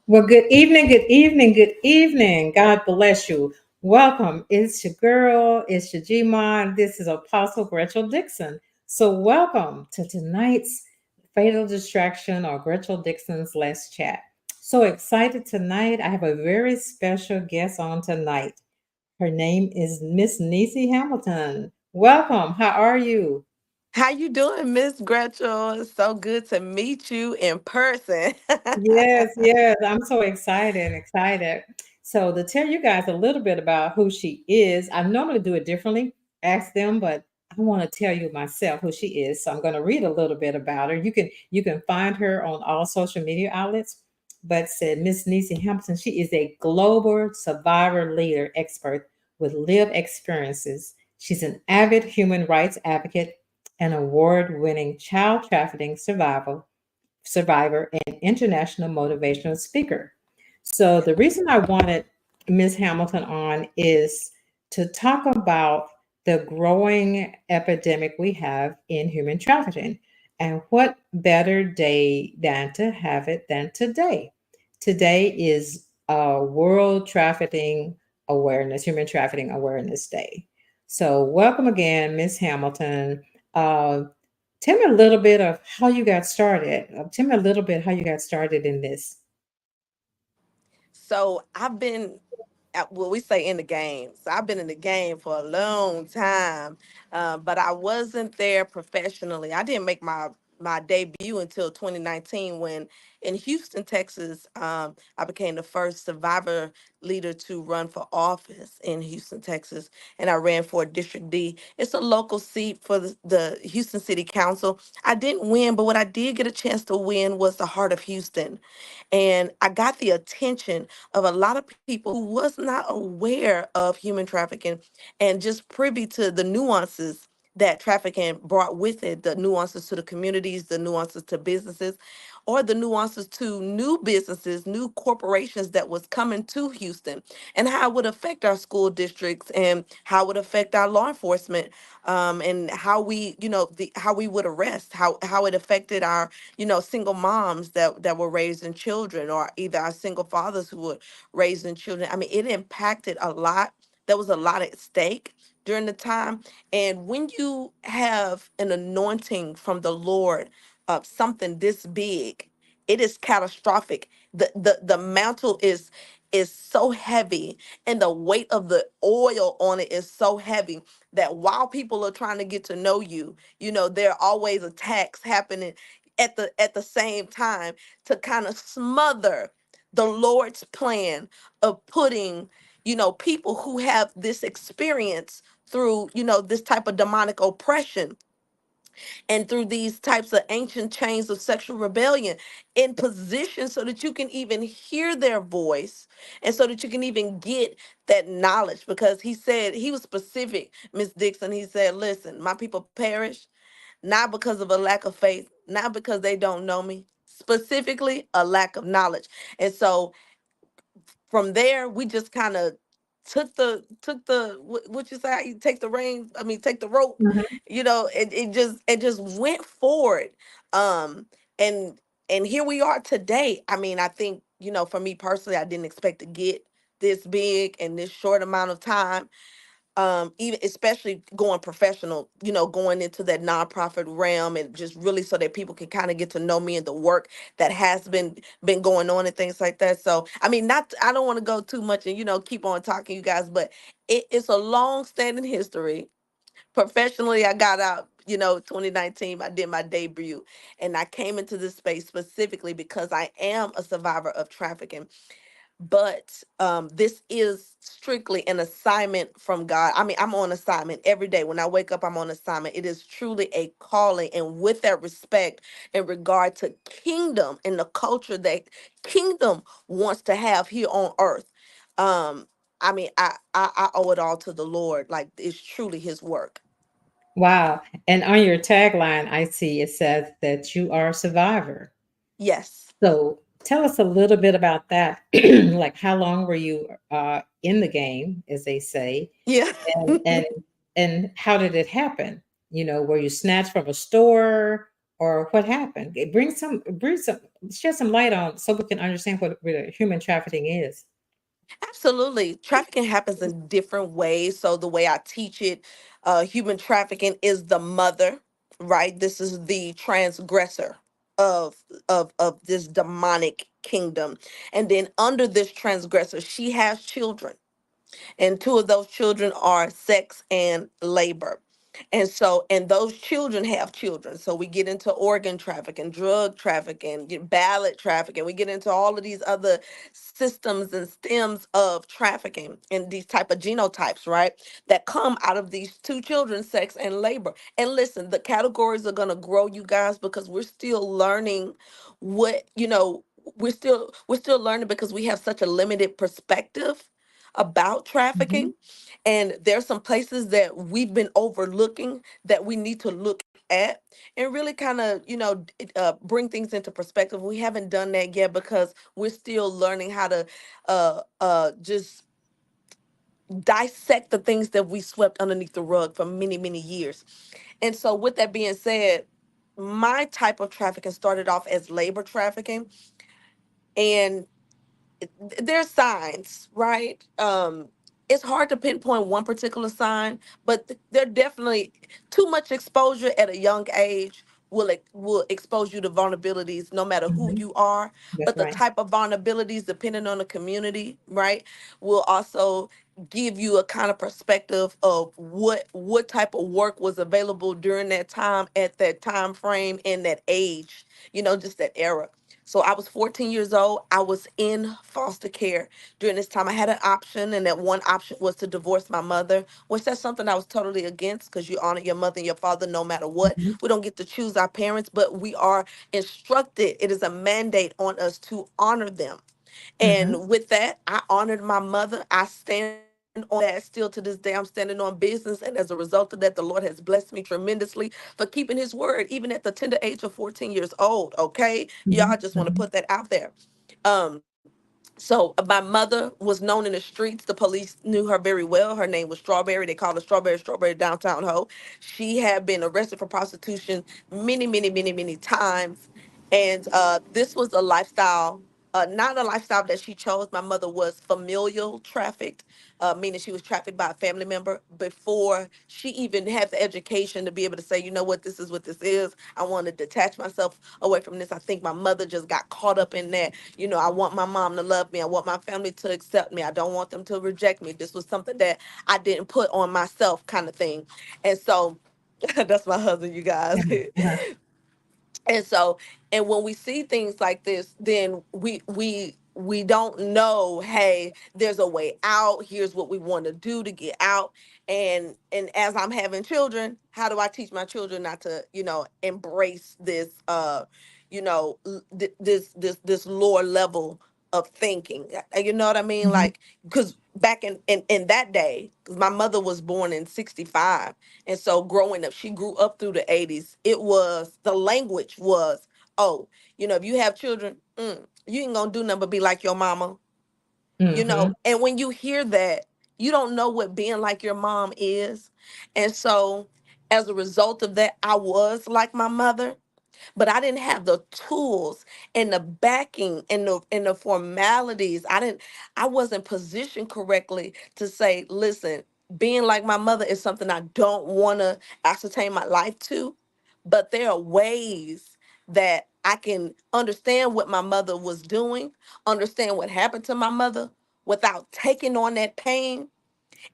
Well, good evening, good evening, good evening. God bless you. Welcome. It's your girl, it's your Gmon. This is Apostle Gretchel Dixon. So, welcome to tonight's Fatal Distraction or Gretchel Dixon's Last Chat. So excited tonight. I have a very special guest on tonight. Her name is Miss Nissi Hamilton. Welcome. How are you? How you doing, Miss Gretchel? It's so good to meet you in person. Yes, yes. I'm so excited, excited. So to tell you guys a little bit about who she is, I normally do it differently, ask them, but I want to tell you myself who she is. So I'm going to read a little bit about her. You can find her on all social media outlets. But said Miss Niecy Hampton, she is a global survivor leader expert with lived experiences. She's an avid human rights advocate, an award-winning child trafficking survivor, and international motivational speaker. So, the reason I wanted Ms. Hamilton on is to talk about the growing epidemic we have in human trafficking. And what better day than to have it than today? Today is World Trafficking Awareness, Human Trafficking Awareness Day. So, welcome again, Ms. Hamilton. Uh, Tell me a little bit of how you got started. Tell me a little bit how you got started in this. So I've been, well, we say in the game. So I've been in the game for a long time, but I wasn't there professionally. I didn't make my debut until 2019 when in Houston, Texas, I became the first survivor leader to run for office in Houston, Texas, and I ran for District D. It's a local seat for the Houston City Council. I didn't win, but what I did get a chance to win was the heart of Houston, and I got the attention of a lot of people who was not aware of human trafficking and just privy to the nuances that trafficking brought with it, the nuances to the communities, the nuances to businesses, or the nuances to new businesses, new corporations that was coming to Houston, and how it would affect our school districts and how it would affect our law enforcement, and how we, how we would arrest, how it affected our, single moms that were raising children, or either our single fathers who were raising children. I mean, it impacted a lot. There was a lot at stake during the time. And when you have an anointing from the Lord of something this big, it is catastrophic. The mantle is so heavy, and the weight of the oil on it is so heavy that while people are trying to get to know you, there are always attacks happening at the same time to kind of smother the Lord's plan of putting, people who have this experience through, this type of demonic oppression and through these types of ancient chains of sexual rebellion in position so that you can even hear their voice and so that you can even get that knowledge. Because he said, he was specific, Miss Dixon. He said, listen, my people perish not because of a lack of faith, not because they don't know me, specifically a lack of knowledge. And so from there, we just kind of took the what you say, how you take the reins, I mean take the rope, Mhm. it just went forward. um and and here we are today. I mean, I think, for me personally, I didn't expect to get this big in this short amount of time, even especially going professional, going into that nonprofit realm, and just really so that people can kind of get to know me and the work that has been going on and things like that. So I mean, not, I don't want to go too much and keep on talking, you guys, but it's a long standing history. Professionally, I got out, 2019, I did my debut, and I came into this space specifically because I am a survivor of trafficking. But this is strictly an assignment from God. I mean, I'm on assignment every day. When I wake up, I'm on assignment. It is truly a calling. And with that respect, in regard to kingdom and the culture that kingdom wants to have here on earth, um, I mean, I owe it all to the Lord. Like, it's truly his work. Wow. And on your tagline, I see it says that you are a survivor. Yes. So tell us a little bit about that. Like, how long were you in the game, as they say, Yeah. and and and how did it happen? Were you snatched from a store, or what happened? It brings some, shed some light on so we can understand what really human trafficking is. Absolutely. Trafficking happens in different ways. So the way I teach it, human trafficking is the mother, right? This is the transgressor of of this demonic kingdom. And then under this transgressor, she has children, and two of those children are sex and labor. And so, and those children have children. So we get into organ trafficking, drug trafficking, ballot trafficking. We get into all of these other systems and stems of trafficking and these type of genotypes, right? That come out of these two children, sex and labor. And listen, the categories are gonna grow, you guys, because we're still learning what, we're still learning because we have such a limited perspective about Hmm. trafficking. And there's some places that we've been overlooking that we need to look at and really kind of, bring things into perspective. We haven't done that yet because we're still learning how to just dissect the things that we swept underneath the rug for many, many years. And so, with that being said, my type of trafficking started off as labor trafficking. And there's signs, right? It's hard to pinpoint one particular sign, but there definitely too much exposure at a young age will expose you to vulnerabilities no matter who Hmm. you are. That's But the right. type of vulnerabilities, depending on the community, right, will also give you a kind of perspective of what type of work was available during that time, at that time frame, in that age, just that era. So I was 14 years old. I was in foster care during this time. I had an option, and that one option was to divorce my mother, which that's something I was totally against, because you honor your mother and your father no matter what. Hmm. We don't get to choose our parents, but we are instructed. It is a mandate on us to honor them. Hmm. And with that, I honored my mother. I stand on that still to this day. I'm standing on business. And as a result of that, the Lord has blessed me tremendously for keeping his word, even at the tender age of 14 years old. Okay. Y'all, I Hmm. just want to Hmm. put that out there. Um, so my mother was known in the streets. The police knew her very well. Her name was Strawberry. They called her Strawberry downtown hoe. She had been arrested for prostitution many, many, many, many times. And this was a lifestyle, not a lifestyle that she chose. My mother was familial trafficked, meaning she was trafficked by a family member before she even had the education to be able to say, you know what, this is what this is. I want to detach myself away from this. I think my mother just got caught up in that. I want my mom to love me. I want my family to accept me. I don't want them to reject me. This was something that I didn't put on myself, kind of thing. And so that's my husband, you guys. Uh-huh. And so, and when we see things like this, then we don't know, hey, there's a way out. Here's what we want to do to get out. And as I'm having children, how do I teach my children not to, embrace this this lower level of thinking? You know what I mean? Hmm. Like, because back in that day, 'cause my mother was born in 65. And so growing up, she grew up through the 80s. The language was, oh, if you have children, you ain't gonna do nothing but be like your mama. Hmm. And when you hear that, you don't know what being like your mom is. And so as a result of that, I was like my mother, but I didn't have the tools and the backing and the formalities. I wasn't positioned correctly to say, listen, being like my mother is something I don't want to ascertain my life to, but there are ways that I can understand what my mother was doing, understand what happened to my mother without taking on that pain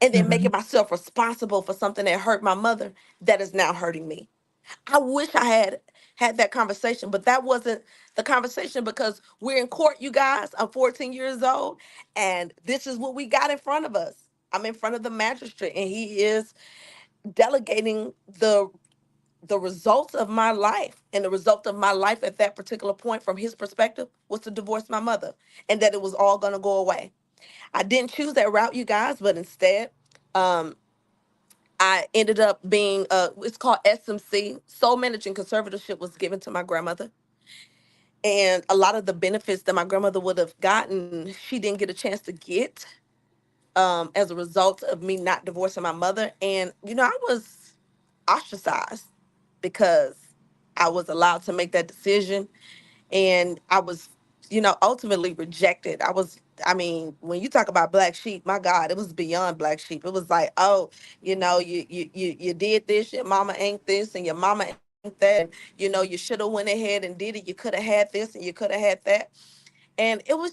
and then Hmm. making myself responsible for something that hurt my mother that is now hurting me. I wish I had that conversation, but that wasn't the conversation because we're in court, you guys. I'm 14 years old, and this is what we got in front of us. I'm in front of the magistrate, and he is delegating the results of my life. And the result of my life at that particular point, from his perspective, was to divorce my mother, and that it was all gonna go away. I didn't choose that route, you guys, but instead, um, I ended up being it's called SMC. Soul managing conservatorship was given to my grandmother. And a lot of the benefits that my grandmother would have gotten, she didn't get a chance to get, as a result of me not divorcing my mother. And I was ostracized because I was allowed to make that decision, and I was, ultimately rejected. I mean, when you talk about black sheep, my God, it was beyond black sheep. It was like, oh, you did this, your mama ain't this, and your mama ain't that, and you should have went ahead and did it. You could have had this, and you could have had that. And it was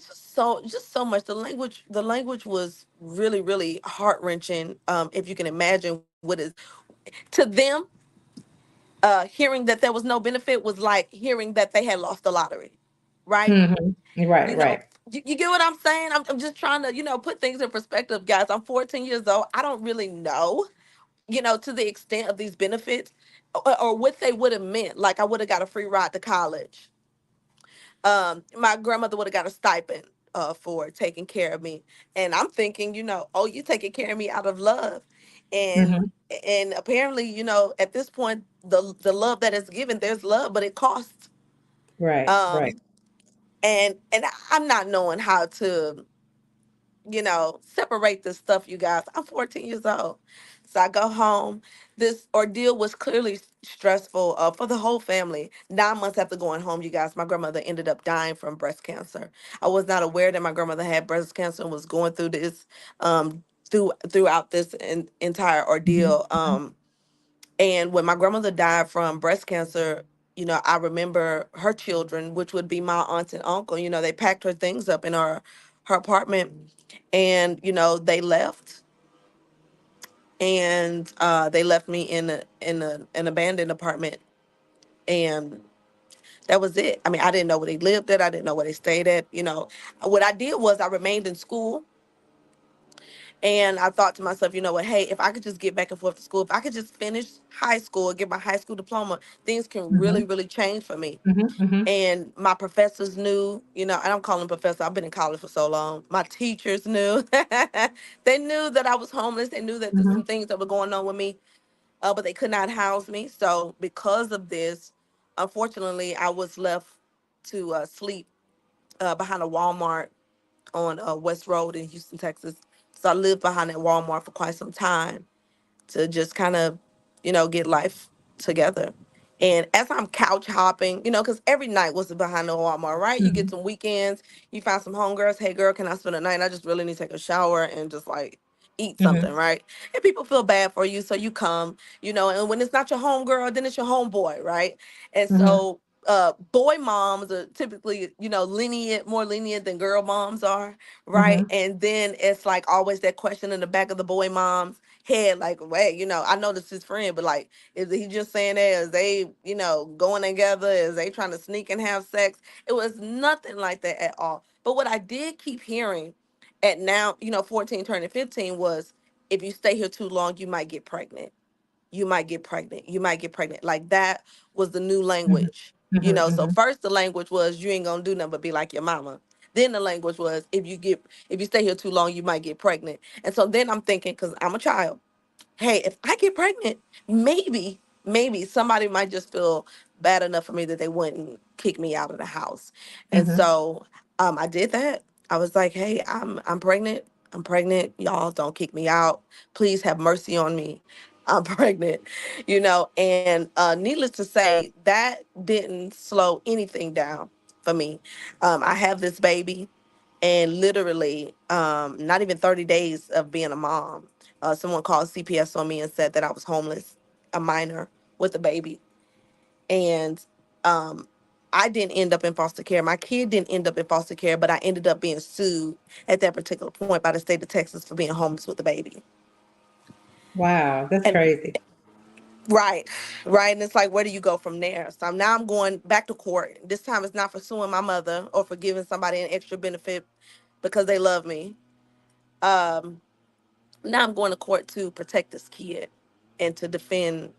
just so much. The language was really, really heart wrenching. If you can imagine what is to them, hearing that there was no benefit was like hearing that they had lost the lottery, right? Mhm. You Right, know, right. you get what I'm saying? I'm just trying to, put things in perspective, guys. I'm 14 years old. I don't really know, to the extent of these benefits, or what they would have meant. Like, I would have got a free ride to college. My grandmother would have got a stipend for taking care of me. And I'm thinking, oh, you taking care of me out of love. And Mhm. and apparently, at this point, the love that is given, there's love, but it costs. Right, Um, right. and I'm not knowing how to, separate this stuff, you guys. I'm 14 years old. So I go home. This ordeal was clearly stressful for the whole family. 9 months after going home, you guys, my grandmother ended up dying from breast cancer. I was not aware that my grandmother had breast cancer and was going through this throughout this entire Mhm. ordeal. Mhm. And when my grandmother died from breast cancer, I remember her children, which would be my aunt and uncle, they packed her things up in her apartment, and they left, and they left me in an abandoned apartment, and that was it. I mean, I didn't know where they lived at. I didn't know where they stayed at. What I did was I remained in school. And I thought to myself, you know what, hey, if I could just get back and forth to school, if I could just finish high school and get my high school diploma, things can really, Mhm. really change for me. Mhm. Mhm. And my professors knew, I don't call them professors, I've been in college for so long. My teachers knew. They knew that I was homeless. They knew that there's some Mhm. things that were going on with me, but they could not house me. So because of this, unfortunately, I was left to sleep behind a Walmart on West Road in Houston, Texas. So I lived behind that Walmart for quite some time to just kind of, get life together. And as I'm couch hopping, because every night was behind the Walmart, right? You get Mhm. some weekends, you find some homegirls. Hey, girl, can I spend a night? I just really need to take a shower and just like eat something, Mhm. right? And people feel bad for you, so you come, and when it's not your homegirl, then it's your homeboy, right? And Mhm. so boy moms are typically, more lenient than girl moms are, right? Mhm. And then it's like always that question in the back of the boy moms head, like, wait, I know this is his friend, but like, is he just saying that? Is they, going together? Is they trying to sneak and have sex? It was nothing like that at all. But what I did keep hearing at now, 14 turning 15, was if you stay here too long, you might get pregnant. You might get pregnant. You might get pregnant. Like, that was the new Mhm. language. Mhm. So Mhm. first the language was you ain't gonna do nothing but be like your mama. Then the language was if you stay here too long, you might get pregnant. And so then I'm thinking, because I'm a child, hey, if I get pregnant, maybe somebody might just feel bad enough for me that they wouldn't kick me out of the house. And Mhm. so I did that. I was like, hey, I'm pregnant. I'm pregnant. Y'all don't kick me out. Please have mercy on me. I'm pregnant, and needless to say, that didn't slow anything down for me. I have this baby, and literally, not even 30 days of being a mom, someone called CPS on me and said that I was homeless, a minor with a baby. And um, I didn't end up in foster care. My kid didn't end up in foster care, but I ended up being sued at that particular point by the state of Texas for being homeless with a baby. Wow, that's And crazy. right, right. And it's like, where do you go from there? So now I'm going back to court. This time it's not for suing my mother or for giving somebody an extra benefit because they love me. Um, Now I'm going to court to protect this kid and to defend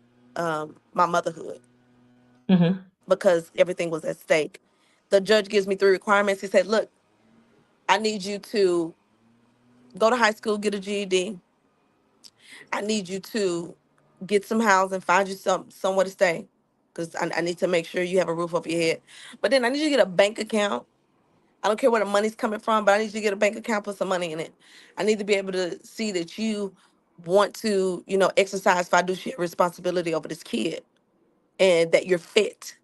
my motherhood Mhm. because everything was at stake. The judge gives me three requirements. He said, look, I need you to go to high school, get a GED. I need you to get some housing, find you somewhere to stay, because I need to make sure you have a roof over your head. But then I need you to get a bank account. I don't care where the money's coming from, but I need you to get a bank account, put some money in it. I need to be able to see that you want to, exercise fiduciary responsibility over this kid and that you're fit.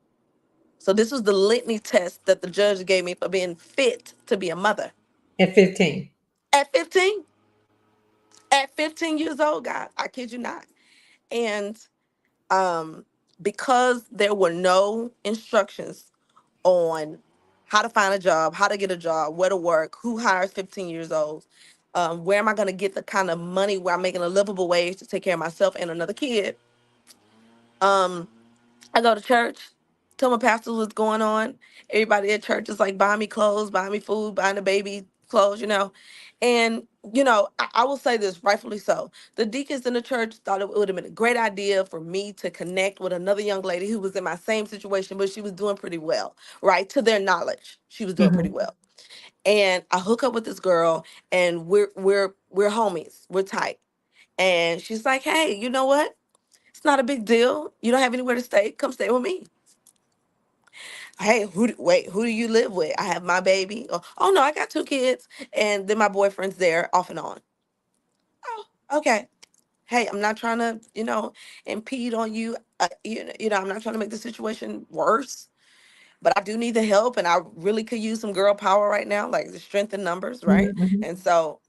So this was the litany test that the judge gave me for being fit to be a mother. At 15. At 15, at 15 years old, guys, I kid you not. And um, because there were no instructions on how to find a job, how to get a job, where to work, who hires 15 years old, where am I going to get the kind of money where I'm making a livable wage to take care of myself and another kid. Um, I go to church, tell my pastor what's going on. Everybody at church is like buying me clothes, buying me food, buying the baby clothes, you know. And, I will say this, rightfully so. The deacons in the church thought it would have been a great idea for me to connect with another young lady who was in my same situation, but she was doing pretty well, right? To their knowledge, she was doing pretty Mhm. well. And I hook up with this girl, and we're homies, we're tight. And she's like, "Hey, you know what? It's not a big deal. You don't have anywhere to stay. Come stay with me." Hey, who do you live with? I have my baby. Oh no, I got two kids, and then my boyfriend's there off and on. Oh, okay. Hey, I'm not trying to, impede on you. I'm not trying to make the situation worse, but I do need the help, and I really could use some girl power right now, like the strength in numbers, Mhm, right? mhm. And so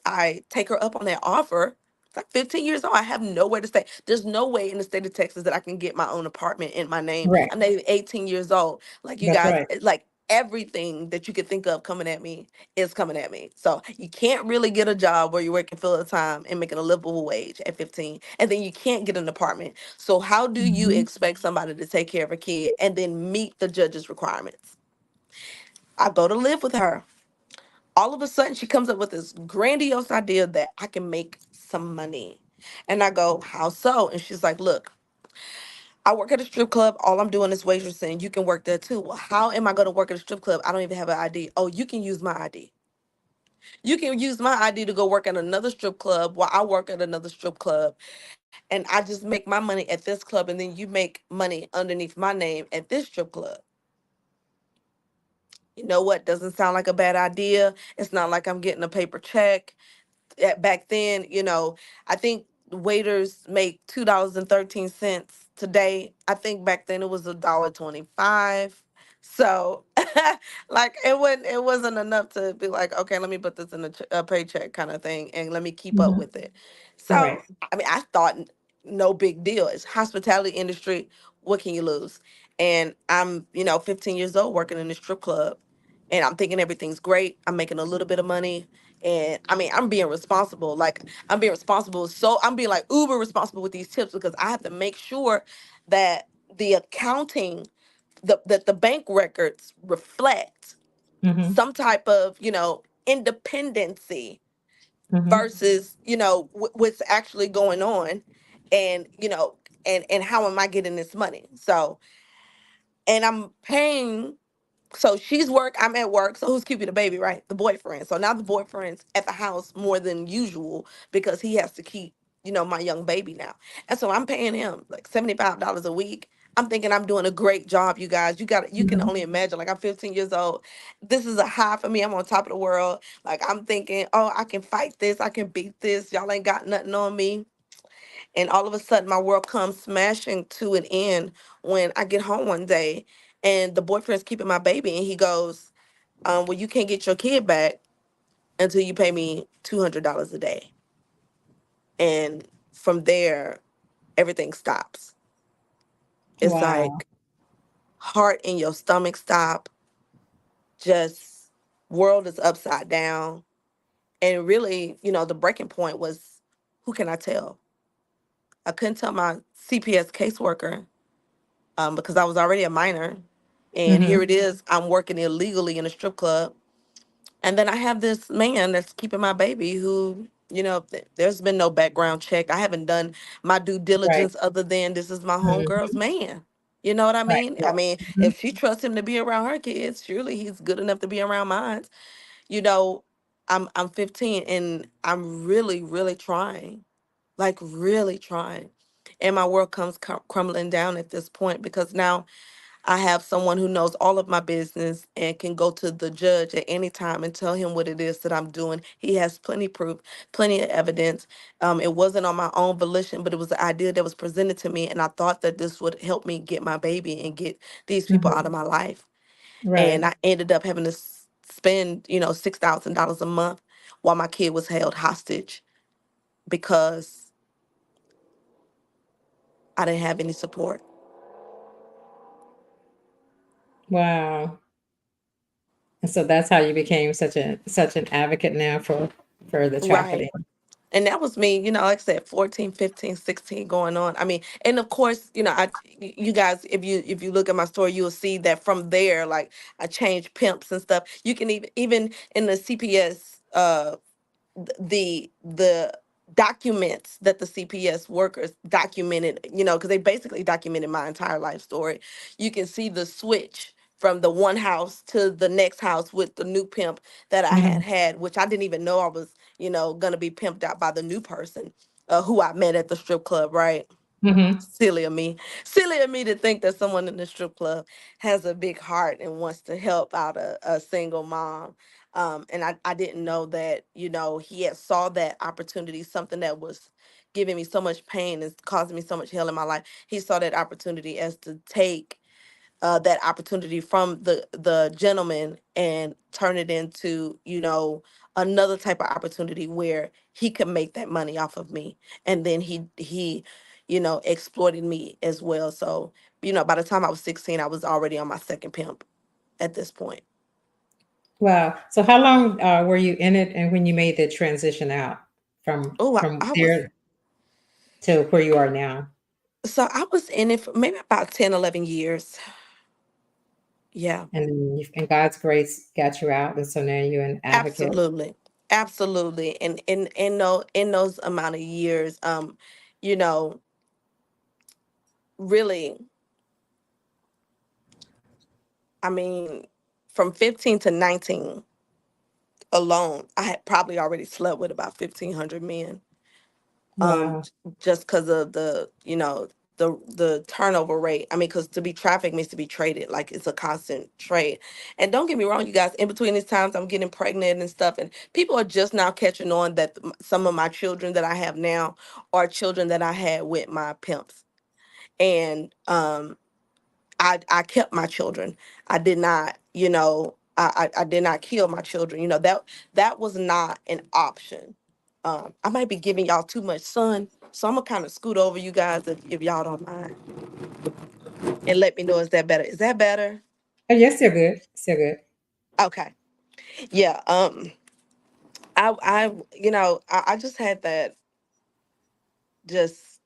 I take her up on that offer. It's like 15 years old. I have nowhere to stay. There's no way in the state of Texas that I can get my own apartment in my name. Right. I'm not even 18 years old. Like you That's guys, right. like everything that you could think of coming at me is coming at me. So you can't really get a job where you're working full time and making a livable wage at 15. And then you can't get an apartment. So how do you Mhm. expect somebody to take care of a kid and then meet the judge's requirements? I go to live with her. All of a sudden she comes up with this grandiose idea that I can make some money. And I go, "How so?" And she's like, "Look, I work at a strip club. All I'm doing is waitressing. You can work there too." Well, how am I going to work at a strip club? I don't even have an ID. Oh, you can use my ID. You can use my ID to go work at another strip club while I work at another strip club. And I just make my money at this club, and then you make money underneath my name at this strip club. You know what? Doesn't sound like a bad idea. It's not like I'm getting a paper check. Back then, I think waiters make $2.13 today. I think back then it was $1.25. So, like it wasn't enough to be like, okay, let me put this in a paycheck kind of thing, and let me keep up Mhm. with it. So, Right. I mean, I thought no big deal. It's hospitality industry. What can you lose? And I'm, 15 years old working in a strip club, and I'm thinking everything's great. I'm making a little bit of money, and I mean, I'm being responsible. Like I'm being responsible. So I'm being like uber responsible with these tips because I have to make sure that the accounting, that the bank records reflect Mhm. some type of, independency Mhm. versus, what's actually going on, and and how am I getting this money? So, and I'm paying. So she's work, I'm at work. So who's keeping the baby, right? The boyfriend. So now the boyfriend's at the house more than usual because he has to keep, my young baby now. And so I'm paying him like $75 a week. I'm thinking I'm doing a great job, you guys. You can Mhm. only imagine, like I'm 15 years old. This is a high for me. I'm on top of the world. Like I'm thinking, oh, I can fight this, I can beat this. Y'all ain't got nothing on me. And all of a sudden, my world comes smashing to an end when I get home one day and the boyfriend's keeping my baby. And he goes, "Well, you can't get your kid back until you pay me $200 a day." And from there, everything stops. It's Wow. like heart in your stomach stop, just world is upside down. And really, the breaking point was, who can I tell? I couldn't tell my CPS caseworker because I was already a minor. And here Mhm. it is, I'm working illegally in a strip club. And then I have this man that's keeping my baby who, there's been no background check. I haven't done my due Right. diligence other than this is my homegirl's Mhm. man. You know what I Right. mean? I Right. mean, Mhm. if she trusts him to be around her kids, surely he's good enough to be around mine. You know, I'm 15 and I'm really, really trying, like really trying. And my world comes crumbling down at this point because now I have someone who knows all of my business and can go to the judge at any time and tell him what it is that I'm doing. He has plenty proof, plenty of evidence. It wasn't on my own volition, but it was an idea that was presented to me, and I thought that this would help me get my baby and get these people out Mhm. of my life. And Right. I ended up having to spend, $6,000 a month while my kid was held hostage because I didn't have any support. Wow. And so that's how you became such an advocate now for the Right. trafficking. And that was me, like I said, 14, 15, 16 going on. I mean, and of course, you guys, if you look at my story, you'll see that from there, like I changed pimps and stuff. You can even in the CPS the documents that the CPS workers documented, because they basically documented my entire life story. You can see the switch from the one house to the next house with the new pimp that I had Mhm. had, which I didn't even know I was, gonna be pimped out by the new person who I met at the strip club, right? Mhm. Silly of me. Silly of me to think that someone in the strip club has a big heart and wants to help out a single mom. And I didn't know that, he had saw that opportunity, something that was giving me so much pain and causing me so much hell in my life. He saw that opportunity as to take that opportunity from the gentleman and turn it into another type of opportunity where he could make that money off of me, and then he exploited me as well. So by the time I was 16, I was already on my second pimp at this point. Wow. So how long were you in it, and when you made the transition out from Oh, from I was there to where you are now? so I was in it for maybe about 10, 11 years. Yeah. And God's grace got you out, and so now you're an advocate. Absolutely. Absolutely. And in those amount of years, you know, really, I mean, from 15 to 19 alone, I had probably already slept with about 1,500 men. Wow. Just because of the turnover rate. I mean, because to be trafficked means to be traded, like it's a constant trade. And don't get me wrong, you guys, in between these times I'm getting pregnant and stuff, and people are just now catching on that some of my children that I have now are children that I had with my pimps. And I kept my children. I did not, I did not kill my children. That was not an option. I might be giving y'all too much sun, so I'm gonna kind of scoot over you guys if y'all don't mind, and let me know, is that better? Is that better? Oh, yes, still good. Still good. Okay. Yeah. I just had that. Just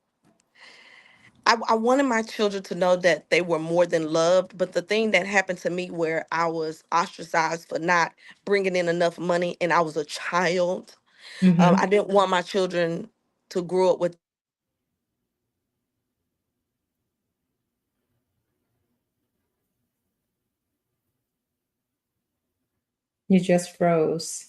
I wanted my children to know that they were more than loved. But the thing that happened to me, where I was ostracized for not bringing in enough money, and I was a child. I Mhm. didn't want my children to grow up with. You just froze.